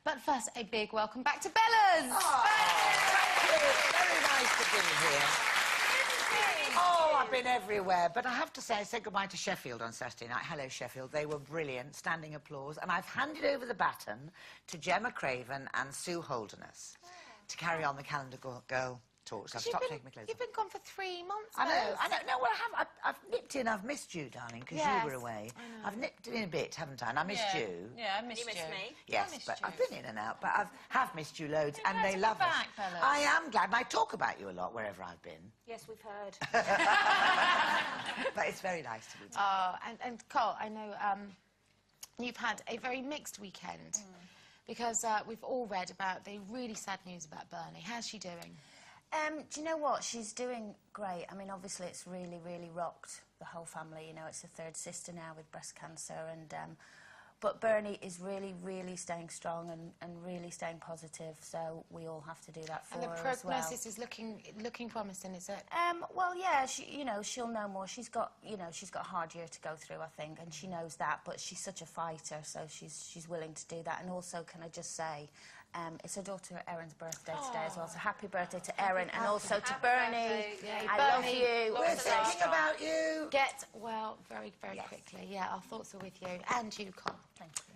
But first, a big welcome back to Bella's. Oh, thank you. Very nice to be here. Oh, I've been everywhere. But I have to say, I said goodbye to Sheffield on Saturday night. Hello, Sheffield. They were brilliant. Standing applause. And I've handed over the baton to Gemma Craven and Sue Holderness to carry on the Calendar Girl talks. I've stopped taking my clothes off. You've been gone for 3 months. I know. No, well, I've nipped in. I've missed you, darling, because you were away. I've nipped in a bit, haven't I? And I missed you. Yeah, I missed you. You missed me. Yes, but I've been in and out. But I have missed you loads, and they love us. us. I am glad. And I talk about you a lot wherever I've been. Yes, we've heard. But it's very nice to be back. Oh, and Cole, I know you've had a very mixed weekend because we've all read about the really sad news about Bernie. How's she doing? Do you know what? She's doing great. I mean, obviously, it's really, really rocked the whole family. You know, it's a third sister now with breast cancer, and but Bernie is really, really staying strong and really staying positive. So we all have to do that for her as well. And the prognosis is looking promising, is it? Well, yeah. You know, she'll know more. She's got a hard year to go through, I think, and she knows that. But she's such a fighter, so she's willing to do that. And also, can I just say, it's her daughter Erin's birthday today as well, so happy birthday to Erin and also to Bernie. I love you. We're thinking about you. Get well very, very quickly. Yeah, our thoughts are with you. And you, Cole. Thank you.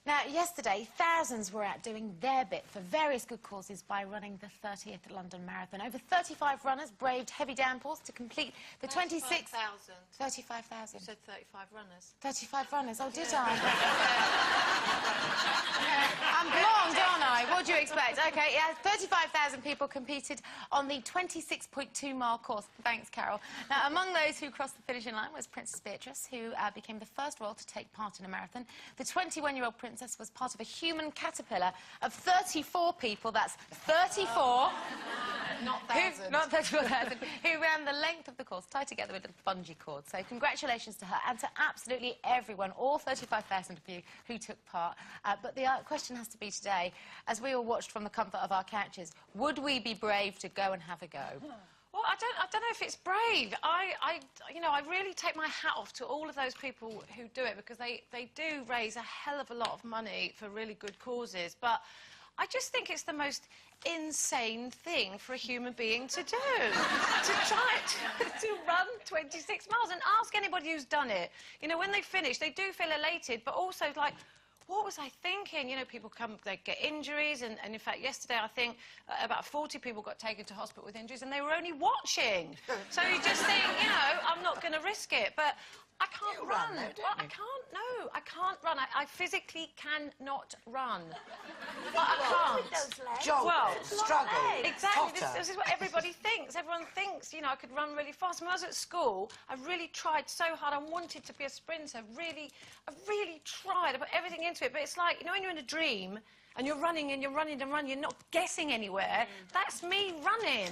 Now, yesterday, thousands were out doing their bit for various good causes by running the 30th London Marathon. Over 35 runners braved heavy downpours to complete the 26th... 35,000. You said 35 runners. 35 runners. Oh, did I? I'm blonde, aren't I? What do you expect? OK, yeah, 35,000 people competed on the 26.2-mile course. Thanks, Carol. Now, among those who crossed the finishing line was Princess Beatrice, who became the first royal to take part in a marathon. The 21-year-old princess was part of a human caterpillar of 34 people. That's 34. Not thousands. Not 34,000. Who ran the length of the course, tied together with a bungee cord. So congratulations to her and to absolutely everyone, all 35,000 of you who took part. But the question has to be today, as we all watched from the comfort of our couches, would we be brave to go and have a go? Well, I don't know if it's brave. You know, I really take my hat off to all of those people who do it, because they do raise a hell of a lot of money for really good causes. But I just think it's the most insane thing for a human being to do, to try to run 26 miles. And ask anybody who's done it. You know, when they finish, they do feel elated, but also like, what was I thinking? You know, people come, they get injuries, and in fact, yesterday, I think about 40 people got taken to hospital with injuries, and they were only watching. So you just think, you know, I'm not going to risk it, but I can't run. Well, I can't, no, I can't run. I physically cannot run. Well, I can't. Jog, struggle, exactly. This is what everybody thinks. Everyone thinks, you know, I could run really fast. When I was at school, I really tried so hard. I wanted to be a sprinter. I really tried. I put everything into it. But it's like, you know, when you're in a dream and you're running and you're running and running, you're not getting anywhere. That's me running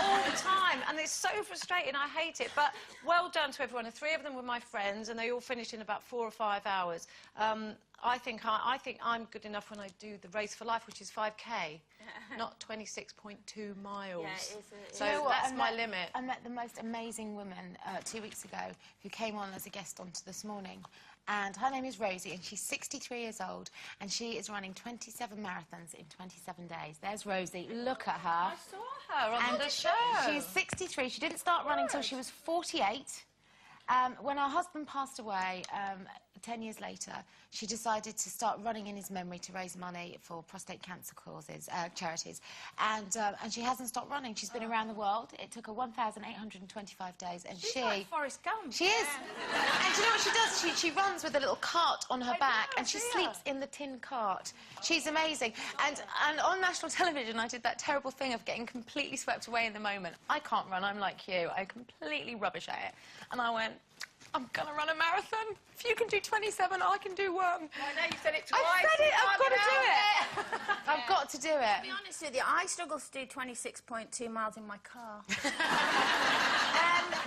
all the time. And it's so frustrating. I hate it. But well done to everyone. The 3 of them were my friends, and they all finished in about 4 or 5 hours. I think I'm good enough when I do the Race for Life, which is 5K, not 26.2 miles. Yeah, so you know that's my limit. I met the most amazing woman 2 weeks ago who came on as a guest onto This Morning. And her name is Rosie, and she's 63 years old, and she is running 27 marathons in 27 days. There's Rosie. Look at her. I saw her on the show. She's 63. She didn't start running until she was 48. When her husband passed away 10 years later, she decided to start running in his memory to raise money for prostate cancer causes, charities. And she hasn't stopped running. She's been around the world. It took her 1,825 days. And She's like Forrest Gump. She is. And do you know what she does? She runs with a little cart on her back, and she sleeps in the tin cart. She's amazing. And on national television, I did that terrible thing of getting completely swept away in the moment. I can't run. I'm like you. I'm completely rubbish at it. And I went, I'm going to run a marathon. If you can do 27, I can do 1. I know, you said it twice. I said it. I've got to do it. I've got got to do it. To be honest with you, I struggle to do 26.2 miles in my car.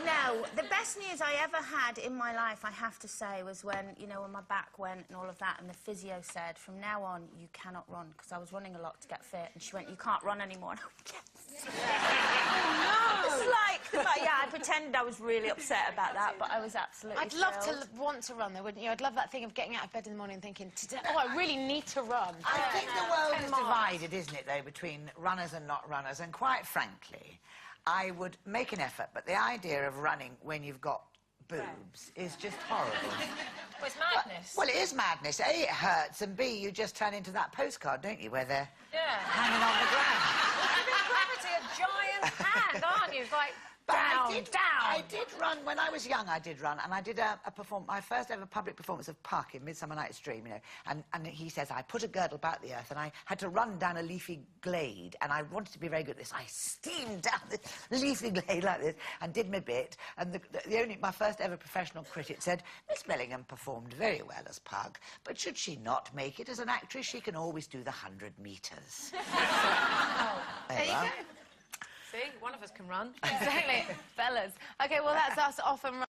No, the best news I ever had in my life, I have to say, was when, you know, when my back went and all of that, and the physio said, from now on, you cannot run, because I was running a lot to get fit, and she went, you can't run anymore. And I went, yes. Oh, no. It's like, yeah, I pretended I was really upset about that, but I was absolutely I'd love thrilled. to want to run, though, wouldn't you? I'd love that thing of getting out of bed in the morning and thinking, today, oh, I really need to run. I think the world is divided, isn't it, though, between runners and not runners, and quite frankly, I would make an effort, but the idea of running when you've got boobs is just horrible. Well, it's madness. Well, it is madness. A, it hurts, and B, you just turn into that postcard, don't you, where they're hanging on the ground. You're gravity, a giant hand, aren't you? It's like, But down, I did run, when I was young, I did run, and I did my first ever public performance of Puck in Midsummer Night's Dream, you know, and he says, I put a girdle about the earth, and I had to run down a leafy glade, and I wanted to be very good at this. I steamed down this leafy glade like this, and did my bit, and my first ever professional critic said, Miss Bellingham performed very well as Puck, but should she not make it as an actress, she can always do the 100 metres. There you go. see, one of us can run. Exactly. Fellas. OK, well, that's us off and running.